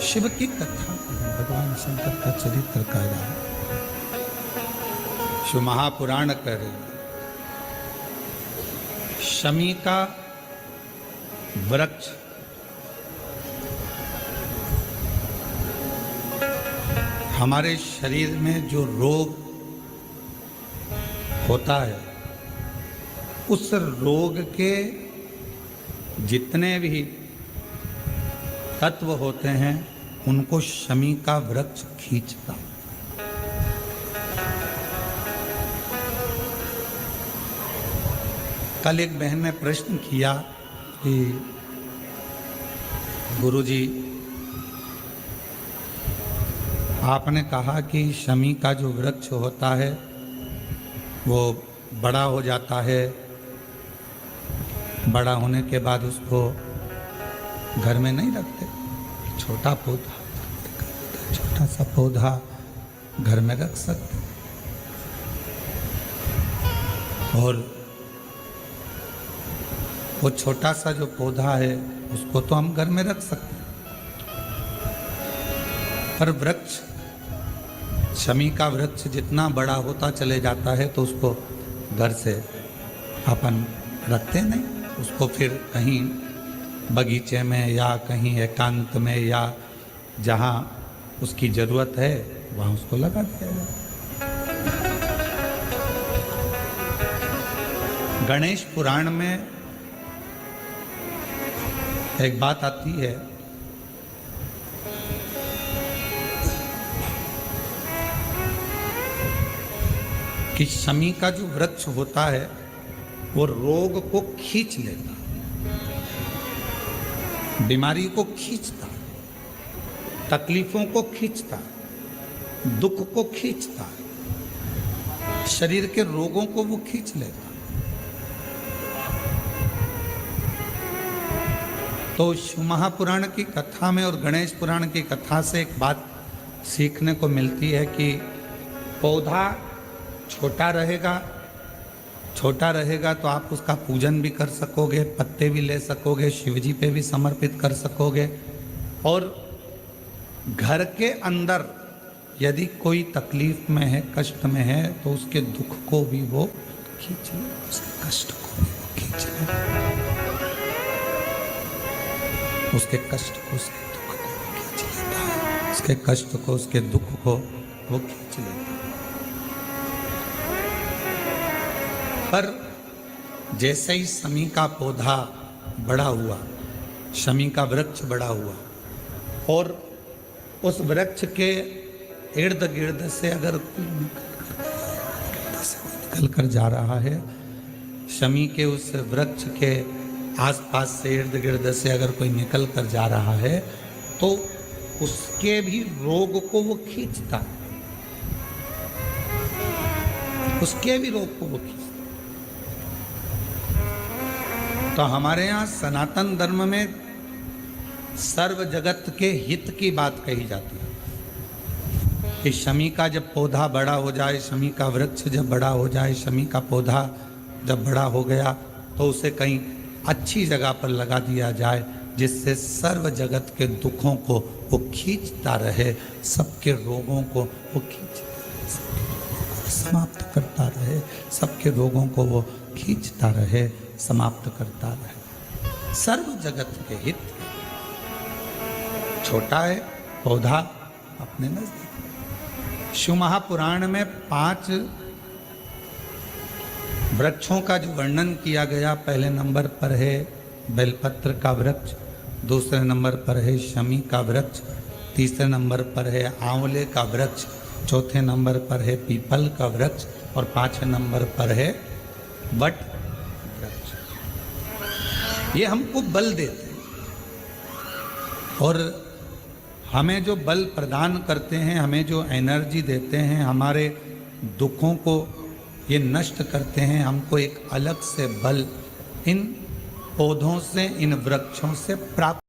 शिव की कथा भगवान शंकर का चरित्र कह रहा है। शिव महापुराण कह रहे शमी का वृक्ष हमारे शरीर में जो रोग होता है उस रोग के जितने भी तत्व होते हैं उनको शमी का वृक्ष खींचता। कल एक बहन ने प्रश्न किया कि गुरुजी आपने कहा कि शमी का जो वृक्ष होता है वो बड़ा हो जाता है, बड़ा होने के बाद उसको घर में नहीं रखते, छोटा पौधा, छोटा सा पौधा घर में रख सकते और वो छोटा सा जो पौधा है उसको तो हम घर में रख सकते हैं, पर वृक्ष शमी का वृक्ष जितना बड़ा होता चले जाता है तो उसको घर से अपन रखते नहीं, उसको फिर कहीं बगीचे में या कहीं एकांत में या जहाँ उसकी ज़रूरत है वहाँ उसको लगा दिया जाए। गणेश पुराण में एक बात आती है कि शमी का जो वृक्ष होता है वो रोग को खींच लेता, बीमारी को खींचता, तकलीफों को खींचता, दुख को खींचता, शरीर के रोगों को वो खींच लेता। तो शिव महापुराण की कथा में और गणेश पुराण की कथा से एक बात सीखने को मिलती है कि पौधा छोटा रहेगा तो आप उसका पूजन भी कर सकोगे, पत्ते भी ले सकोगे, शिवजी पे भी समर्पित कर सकोगे और घर के अंदर यदि कोई तकलीफ में है, कष्ट में है तो उसके दुख को भी वो खींच ले, उसके कष्ट को भी वो खींच ले, उसके कष्ट को, उसके दुख को वो खींच लेता है, उसके कष्ट को, उसके दुख को वो खींच लेता है। पर जैसे ही शमी का पौधा बड़ा हुआ, शमी का वृक्ष बड़ा हुआ और उस वृक्ष के इर्द गिर्द से अगर कोई निकल कर जा रहा है, शमी के उस वृक्ष के आसपास से इर्द गिर्द से अगर कोई निकल कर जा रहा है तो उसके भी रोग को वो खींचता, उसके भी रोग को वो खींचता। तो हमारे यहाँ सनातन धर्म में सर्व जगत के हित की बात कही जाती है कि शमी का जब पौधा बड़ा हो जाए, शमी का वृक्ष जब बड़ा हो जाए, शमी का पौधा जब बड़ा हो गया तो उसे कहीं अच्छी जगह पर लगा दिया जाए जिससे सर्व जगत के दुखों को वो खींचता रहे, सबके रोगों को वो खींचता रहे, समाप्त करता रहे, सबके रोगों को वो खींचता रहे, समाप्त करता रहे। सर्व जगत के हित। छोटा है पौधा अपने नजदीक। शिव महापुराण में 5 वृक्षों का जो वर्णन किया गया, पहले नंबर पर है बेलपत्र का वृक्ष, दूसरे नंबर पर है शमी का वृक्ष, तीसरे नंबर पर है आंवले का वृक्ष, चौथे नंबर पर है पीपल का वृक्ष और 5वें नंबर पर है वट वृक्ष। ये हमको बल देते हैं और हमें जो बल प्रदान करते हैं, हमें जो एनर्जी देते हैं, हमारे दुखों को ये नष्ट करते हैं, हमको एक अलग से बल इन पौधों से, इन वृक्षों से प्राप्त